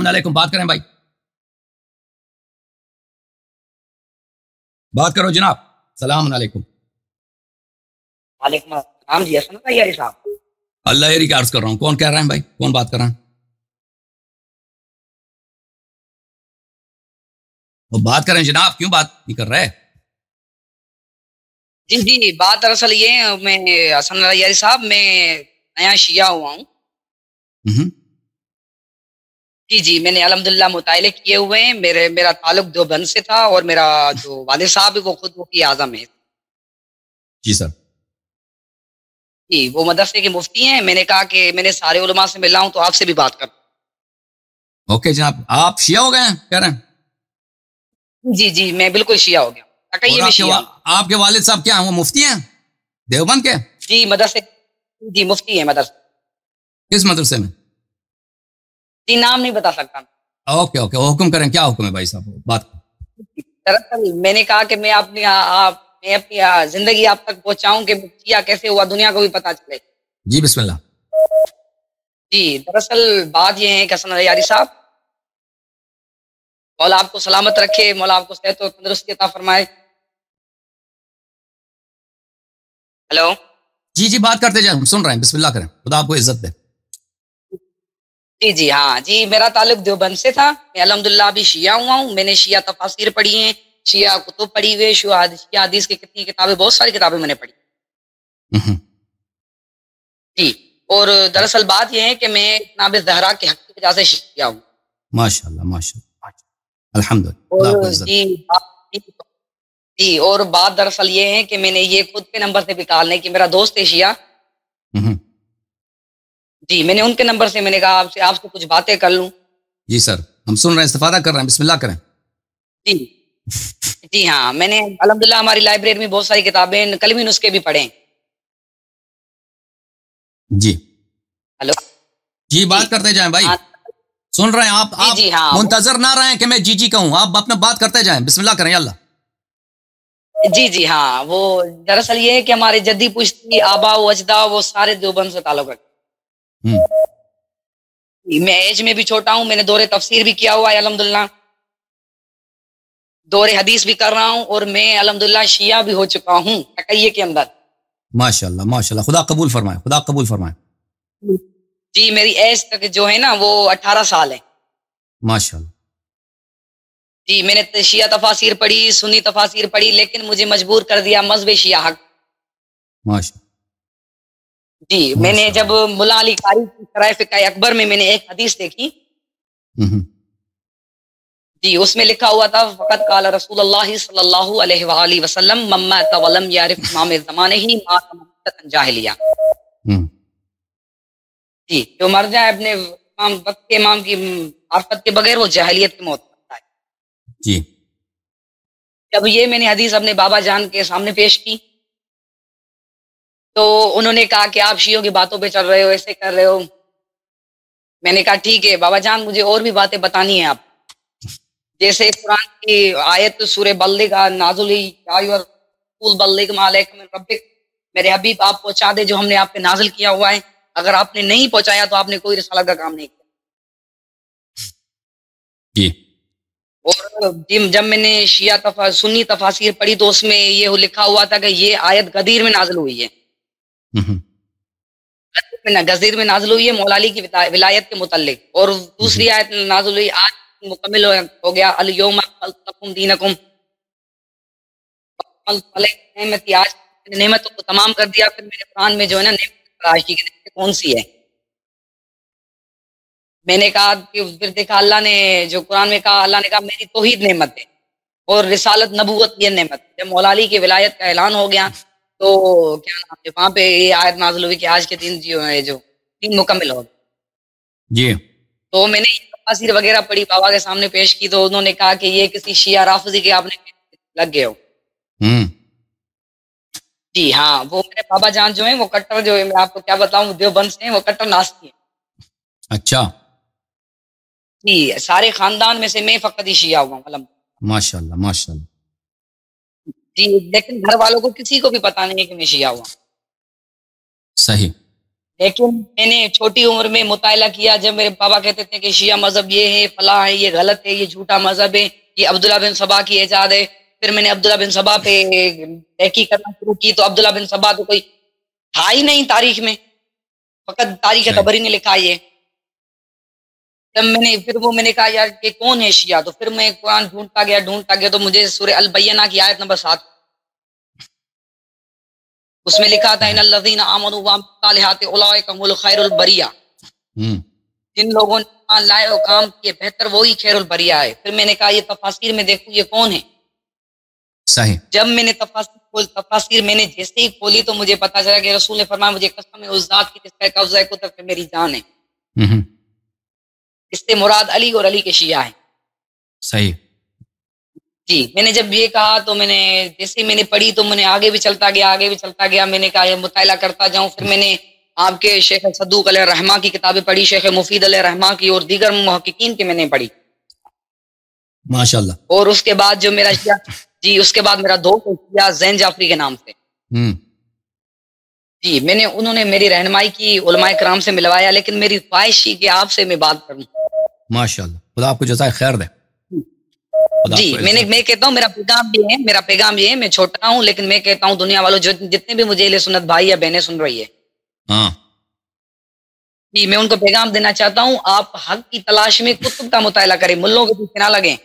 वालेकुम, बात करें भाई, बात करो जनाब। सलाम वालेकुम। वालेकुम अस्सलाम जी, हसन तैयारी साहब। अल्लाह का अर्ज कर रहा हूँ। कौन कह रहा है भाई? कौन बात कर रहा है? वो बात करें जनाब, क्यों बात नहीं कर रहे? जी जी, बात दरअसल ये है, मैं हसन तैयारी साहब, मैं नया शिया हुआ हूँ। हम्म। जी जी, मैंने अल्हम्दुलिल्लाह मुताले किए हुए हैं। मेरा ताल्लुक देवबंद से था और मेरा जो वालिद साहब है वो खुद मुफ्ती आजम है। जी सर। जी, वो मदरसे के मुफ्ती हैं। मैंने कहा कि मैंने सारे उलमा से मिला हूँ तो आपसे भी बात कर। ओके जनाब, आप शिया हो गए हैं कह रहे हैं? जी जी, मैं बिल्कुल शिया हो गया, और तकैये में शिया हूँ। आपके वालिद साहब क्या हैं? वो मुफ्ती हैं देवबंद के? जी मदरसे, जी मुफ्ती है मदरसे। किस मदरसे में? जी नाम नहीं बता सकता। ओके ओके, हुक्म करें, क्या हुक्म है भाई साहब, बात करें। दरअसल मैंने कहा कि मैं अपनी जिंदगी आप तक पहुंचाऊं कि शिया कैसे हुआ, दुनिया को भी पता चले। जी बिस्मिल्लाह। जी, दरअसल बात यह है कि हसन यारी साहब, मौला आपको सलामत रखे, मौला आपको सेहत और तंदुरुस्ती अता फरमाए। हेलो। जी जी, बात करते जाए, हम सुन रहे हैं, बिस्मिल्लाह करें, खुदा आपको इज्जत दे। जी जी हाँ जी, मेरा ताल्लुक देवबंद से था। मैं अल्हम्दुलिल्लाह अभी शिया हुआ हूँ। मैंने शिया तफासिर पढ़ी हैं, शिया कुतुब पढ़ी हुए, शिया हदीस की कितनी किताबें, बहुत सारी किताबें मैंने पढ़ी। हम्म। जी, और दरअसल बात यह है कि मैं जनाब ज़हरा के हक की वजह से शिया हूँ। माशाल्लाह माशाल्लाह, अल्हम्दुलिल्लाह, खुदा आपको और इज्जत जी जी, और बात दरअसल ये है कि मैंने ये खुद के नंबर से निकालने की, मेरा दोस्त है शिया। दे। जी, मैंने उनके नंबर से मैंने कहा आपसे आपसे कुछ बातें कर लूं। जी सर, हम सुन रहे हैं, इस्तिफादा कर रहे हैं, बिस्मिल्लाह करें। जी जी हाँ, मैंने अल्हम्दुलिल्लाह हमारी लाइब्रेरी में बहुत सारी किताबें, कलमी नुस्खे भी पढ़े हैं। जी हेलो। जी, जी बात करते जाएं भाई, हाँ। सुन रहे हैं। जी आप जी हाँ मुंतजर ना रहें कि मैं जी जी कहूँ, आप अपना बात करते जाएं, बिस्मिल्लाह करें, अल्लाह। जी जी हाँ, वो दरअसल ये है कि हमारे जद्दी पुश्ती आबा व अजदा वो सारे देवबंद से ताल्लुक रखते हम्म। हैं। मैं एज में भी छोटा हूँ, मैंने दौरे तफसीर भी किया हुआ है अल्हम्दुलिल्लाह, दौरे हदीस भी कर रहा हूँ, और मैं अल्हम्दुलिल्लाह शिया भी हो चुका हूँ तकैये के अंदर। माशाल्लाह माशाल्लाह, खुदा कबूल फरमाए, खुदा कबूल फरमाए। जी, मेरी एज तक जो है ना वो 18 साल है। माशाल्लाह। जी, मैंने शिया तफासिर पढ़ी, सुन्नी तफासिर पढ़ी, लेकिन मुझे मजबूर कर दिया मज़हब शिया हक। माशा जी, मैंने जब माशाल्लाह। मुल्ला अली कारी की शराह फ़िक़्ह अकबर में मैंने एक हदीस देखी। हम्म। जी, उसमें लिखा हुआ था फ़क़त क़ाल रसूलुल्लाह सल्लल्लाहु अलैहि वआलिहि वसल्लम मन माता व लम यारिफ इमाम ज़मानिही मात मौतन जाहिलिया। हम्म। जी, जो मर जाए अपने इमाम वक़्त के इमाम की मार्फत के बगैर, वो जाहिलियत की मौत मरता है। जी। जब ये मैंने हदीस अपने बाबा जान के सामने पेश की, तो उन्होंने कहा कि आप शियों की बातों पे चल रहे हो, ऐसे कर रहे हो। मैंने कहा ठीक है बाबा जान, मुझे और भी बातें बतानी है आप। जैसे कुरान की आयत सूरह बल्लिग नाज़िल हुई, या अय्युहर रसूल बल्लिग मा अलैका मिन रब्बिक, मेरे हबीब आप पहुंचा दे जो हमने आप पे नाज़िल किया हुआ है। अगर आपने नहीं पहुंचाया तो आपने कोई रिसालत का काम नहीं किया। जी। और जब मैंने सुन्नी तफासिर पढ़ी तो उसमें ये लिखा हुआ था कि ये आयत गदीर में नाज़िल हुई है। हम्म। गज़ीर में नाज़िल हुई है मौला अली की विलायत के मुतल्लिक, और हम्म। दूसरी आयत नाज़िल हुई आज मुकम्मिल हो गया अल यौमा अकमलतु लकुम दीनकुम, नेमती, आज मैंने नेमतों को तमाम कर दिया। फिर मेरे कुरान में जो है ना नेमत तलाश की नेमत कौन सी है। मैंने कहा कि फिर देखा अल्लाह ने जो कुरान में कहा, अल्लाह ने कहा मेरी तौहीद नेमत है और रिसालत नबूवत ये नेमत है। जब मौला अली की विलायत का ऐलान हो गया तो क्या नाम है वहाँ पे ये आयत नाज़िल हुई कि आज के दिन जो है जो दिन मुकम्मिल हो गए। जी। तो मैंने ये तफासिर वगैरह पढ़ी, बाबा के सामने पेश की, तो उन्होंने कहा कि ये किसी शिया राफिज़ी के आपने लग गए हो। हम्म। जी हाँ, वो मेरे बाबा जान जो है वो कट्टर, जो है मैं आपको क्या बताऊं, देवबंद से हैं, वो कट्टर नास्ती हैं। अच्छा। जी, सारे खानदान में से मैं फ़कत ही शिया हुआ हूँ माशाल्लाह माशाल्लाह। जी, लेकिन घर वालों को किसी को भी पता नहीं है कि मैं शिया हुआ हूँ। सही। लेकिन मैंने छोटी उम्र में मुताला किया, जब मेरे बाबा कहते थे कि शिया मजहब ये है, फला है, ये गलत है, ये झूठा मजहब है, ये अब्दुल्ला बिन सबा की इजाद है। फिर मैंने अब्दुल्ला बिन सबा पे तहकीक करना शुरू की, तो अब्दुल्ला बिन सबा तो कोई था ही नहीं तारीख में, फकत तारीख तबरी ने लिखा ये। तब मैंने कहा यार कि कौन है शिया, तो फिर मैं कुरान ढूंढता गया तो मुझे सूरह अल बय्यना की आयत नंबर 7, उसमें लिखा था इन्नल लज़ीना आमनू व अमिलुस सालिहाति उलाइका हुमुल खैरुल बरिया। जिन लोगों ने ईमान लाए और काम किए बेहतर वही खैरुल बरिया है। फिर मैंने कहा ये तफासिर में देखूं ये कौन है। सही। जब मैंने तफासिर मैंने जैसे ही खोली तो मुझे पता चला कि रसूल ने फरमाया मुझे कसम है उस जात की जिसका कब्ज़ा कुतुब पे मेरी जान है। इससे मुराद अली और अली के शिया है। सही जी। मैंने जब ये कहा तो मैंने जैसे मैंने पढ़ी तो मैंने आगे भी चलता गया। मैंने कहा ये मुताला करता जाऊं। फिर मैंने आपके शेख सद्दूक अलैहि रहमा की किताबें पढ़ी, शेख मुफीद अलैहि रहमा की और दीगर मुहक्किकीन की मैंने पढ़ी माशाल्लाह। और उसके बाद जो मेरा शिया जी उसके बाद मेरा दोस्त शिया ज़ैन जाफरी के नाम से जी उन्होंने मेरी रहनुमाई की, उलमाए कराम से मिलवाया। लेकिन मेरी ख्वाहिश थी कि आपसे मैं बात करूं। माशाल्लाह, खुदा आपको जज़ाए खैर दे। जी मैं कहता हूँ मेरा पैगाम ये है, मैं छोटा हूँ लेकिन मैं कहता हूँ दुनिया वालों जितने भी मुझे अहले सुन्नत भाई या बहनें सुन रही है, हाँ जी मैं उनको पैगाम देना चाहता हूँ, आप हक की तलाश में कुतुब का मुताला करें, मुल्लों के पीछे ना लगे।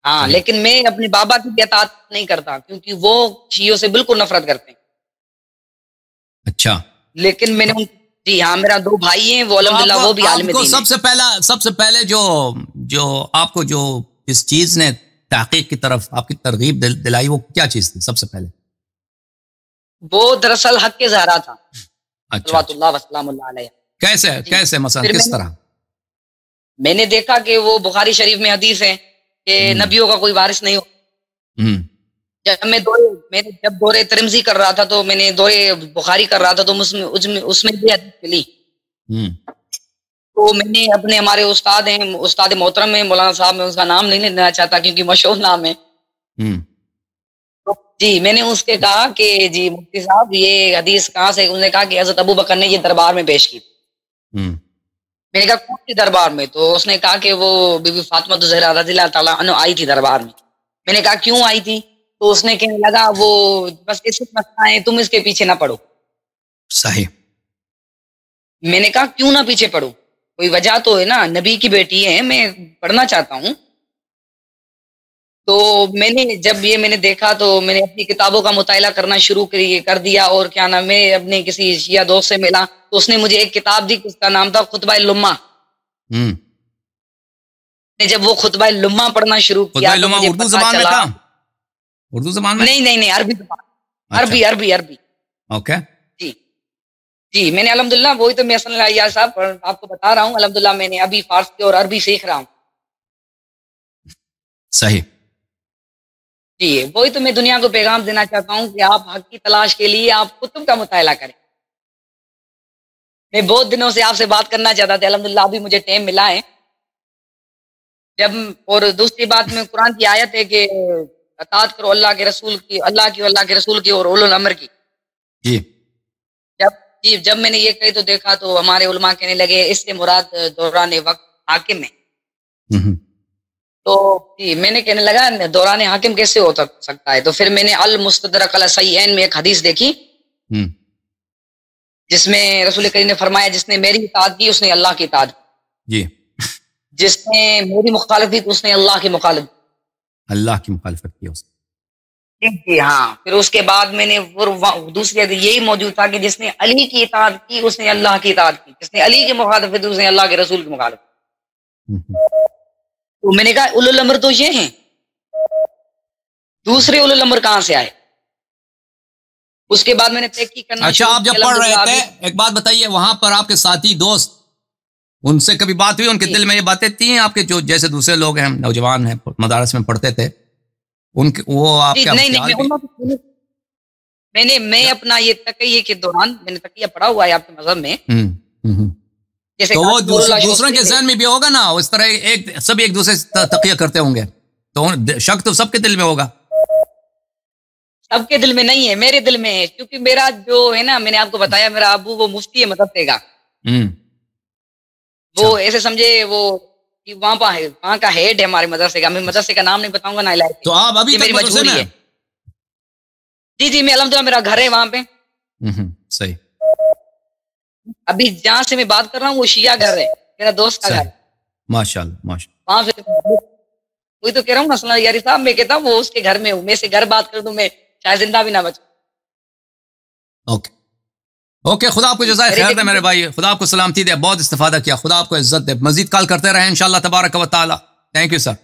हाँ, लेकिन मैं अपने बाबा की इताअत नहीं करता क्योंकि वो शियों से बिल्कुल नफरत करते हैं। अच्छा। लेकिन मैंने जी हाँ, मेरा 2 भाई हैं, वो अल्हम्दुलिल्लाह वो भी आलिम दीन हैं। सबसे पहले जो आपको जो इस चीज ने तहकीक की तरफ आपकी तरगीब दिलाई वो क्या चीज थी सबसे पहले? वो दरअसल हक के ज़हरा था। अच्छा। कैसे मसलन किस तरह? मैंने देखा कि वो बुखारी शरीफ में हदीस है कि नबियों का कोई वारिस नहीं हो। जब दौरे तिरमिज़ी कर रहा था तो मैंने दौरे बुखारी कर रहा था तो उसमें भी हदीस मिली। तो मैंने अपने हमारे उस्ताद हैं, उस्ताद मोहतरम है मौलाना साहब, मैं उसका नाम नहीं लेना चाहता क्योंकि मशहूर नाम है। तो जी मैंने उसके कहा कि जी मुफ्ती साहब ये हदीस कहाँ से? उन्होंने कहा कि हज़रत अबू बकर ने ये दरबार में पेश की। मैंने कहा कौन सी दरबार में? तो उसने कहा कि वो बीबी फातिमा ज़हरा रज़ियल्लाहु ताला अन्हा आई थी दरबार में। मैंने कहा क्यों आई थी? तो उसने कहने लगा वो बस ऐसे मसला है, तुम इसके पीछे ना पड़ो। सही। मैंने कहा क्यों ना पीछे पड़ो, कोई वजह तो है ना, नबी की बेटी है, मैं पढ़ना चाहता हूँ। तो मैंने देखा तो मैंने अपनी किताबों का मुताला करना शुरू कर दिया और क्या नाम है अपने किसी शिया दोस्त से मिला तो उसने मुझे एक किताब दी, उसका नाम था खुतबा लुम्मा। जब वो खुतबा लुम्मा पढ़ना शुरू किया तो मुझे उर्दू ज़बान में था? उर्दू ज़बान में? नहीं अरबी ज़बान। अच्छा। अरबी। ओके। जी मैंने अल्हम्दुलिल्लाह वही तो मैं यार साहब आपको बता रहा हूँ, अल्हम्दुलिल्लाह मैंने अभी फारसी और अरबी सीख रहा हूँ। सही। जी वही तो मैं दुनिया को पैगाम देना चाहता हूँ कि आप हक की तलाश के लिए आप कुतुब का मुताला करें। मैं बहुत दिनों से आपसे बात करना चाहता था, अल्हम्दुलिल्लाह अभी मुझे टाइम मिला है। और दूसरी बात में कुरान की आयत है कि अताअत करो अल्लाह के रसूल की और उलुल अम्र की। जी जब मैंने ये कही तो देखा तो हमारे उलमा कहने लगे इससे मुराद दौरान वक्त हाकिम है। तो जी मैंने कहने लगा दौरान हाकिम कैसे हो सकता है? तो फिर मैंने अल मुस्तदरक अला सहीहैन में एक हदीस देखी जिसमें रसूल करीम ने फरमाया जिसने मेरी इताअत की उसने अल्लाह की इताअत की, जिसने मेरी मुखालिफत की उसने अल्लाह की मुखालिफत की उसने। जी हाँ। फिर उसके बाद मैंने दूसरी यही मौजूद था कि जिसने अली की इताअत की उसने अल्लाह की इताअत की, जिसने अली की मुखालिफत उसने अल्लाह के रसूल की मुखालिफत। तो मैंने कहा उलुल अम्र तो ये हैं, दूसरे उलुल अम्र कहाँ से आए? उसके बाद मैंने तहकीक करना। अच्छा, आप जब पढ़ रहे थे एक बात बताइए, वहां पर आपके साथी दोस्त उनसे कभी बात हुई? उनके दिल में ये बातें थी आपके जो जैसे दूसरे लोग हैं नौजवान हैं मदारस में पढ़ते थे उनके वो आपके? नहीं मैं अपना ये तकिये के दौरान मैंने तकिया पढ़ा हुआ है आपके मजहब में। जैसे तो वो दूसरों के ज़हन में भी होगा ना उस तरह, सब एक दूसरे से तकिया करते होंगे तो शक तो सबके दिल में होगा। सबके दिल में नहीं है, मेरे दिल में है, क्योंकि मेरा जो है ना, मैंने आपको बताया मेरा अबू वो मुफ्ती है मदरसे का। वो ऐसे समझे वो कि वहाँ पर है, वहाँ का हेड है हमारे मदरसे का। मैं मदरसे का नाम नहीं बताऊंगा ना इलाके। तो आप अभी मेरी मजबूरी है। जी जी, मैं अल्हम्दुलिल्लाह मेरा घर है वहाँ पे। सही। अभी जहाँ से मैं बात कर रहा हूँ वो शिया घर है, मेरा दोस्त का घर। माशाल्लाह माशाल्लाह। वहाँ से वही तो कह रहा हूँ ना यारी साहब, मैं कहता हूँ वो उसके घर में हूँ, मैं से घर बात कर दूं, मैं शायद जिंदा भी ना बचूं। ओके ओके, खुदा आपको जज़ाए खैर दे मेरे भाई, खुदा आपको सलामती दे, बहुत इस्तिफादा किया, खुदा आपको इज्जत दे, मजीद कॉल करते रहे इंशाल्लाह तबारक व तआला। Thank you sir.